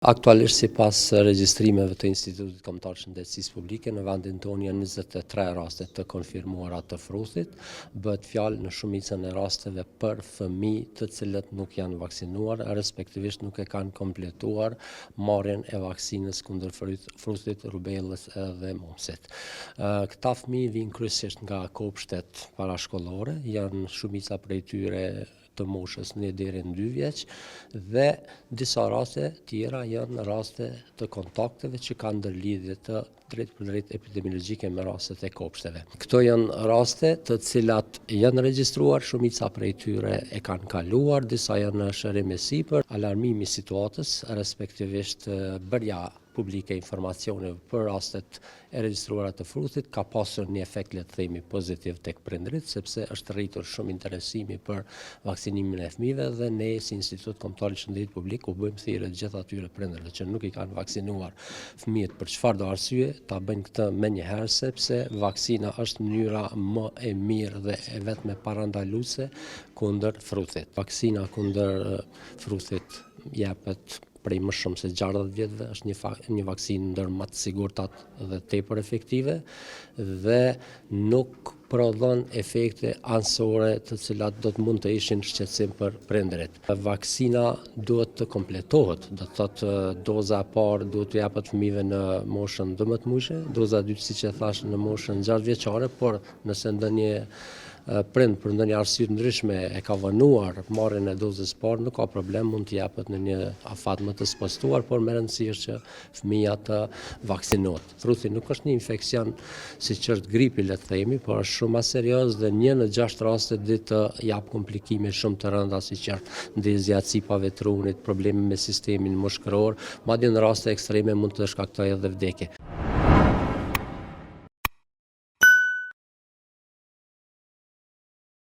Aktualisht sipas regjistrimeve të Institutit Kombëtar të Shëndetësisë Publike, në vendin tonë janë 23 raste të konfirmuara të fruthit. Bëhet fjalë në shumicën e rasteve për fëmijë të cilët nuk janë vaksinuar, respektivisht nuk e kanë kompletuar marrjen e vaksinës kundër fruthit, rubellës dhe mumpsit. Këta fëmijë vijnë kryesisht nga kopshtet parashkollore, janë shumica prej tyre të moshës 1 deri në 2 vjeç dhe disa raste tjera janë raste të kontakteve që kanë ndërlidhje të drejt epidemiologjike me rastet e kopshteve. Këto janë raste të cilat janë regjistruar, shumica prej tyre e kanë kaluar, disa janë në shërim e sipër, alarmimi i situatës, respektivisht bërja publike informacione për rastet e regjistruara të fruthit ka pasur një efekt, le të themi, pozitiv tek prindrit, sepse është rritur shumë interesimi për vaksinimin e fëmijëve dhe ne si Institut Kombëtar i Shëndetësisë Publike u bëjmë thirrje gjithë atyre prindërve që nuk i kanë vaksinuar fëmijët për çfarëdo arsye, ta bëjnë këtë menjëherë sepse vaksina është mënyra më e mirë dhe e vetme parandaluese kundër fruthit. Vaksina kundër fruthit jepet prej më shumë se 60 vjetëve, është një vaksinë ndër më të sigurtat dhe tepër efektive dhe nuk prodhon efekte anësore të cilat do të mund të ishin shqetësim për prindërit. Vaksina duhet të kompletohet, do të thotë doza e parë duhet të japet fëmijëve në moshën 12 muajshe, doza e dytë siç e thash në moshën 6 vjeçare, por nëse ndonjë prind për ndonjë arsye të ndryshme e ka vonuar marrjen e dozës parë, nuk ka problem, mund të japet në një afat më të spostuar, por më rëndësi është që fëmia të vaksinohet. Fruthi nuk është një infeksion siç është gripi, le të themi, por është shumë më serioz dhe 1 në 6 raste ditë të jap komplikime shumë të rënda siç janë ndezja e cipave të trunit, probleme me sistemin mushkëror, madje në raste ekstreme mund të shkaktojë edhe vdekje.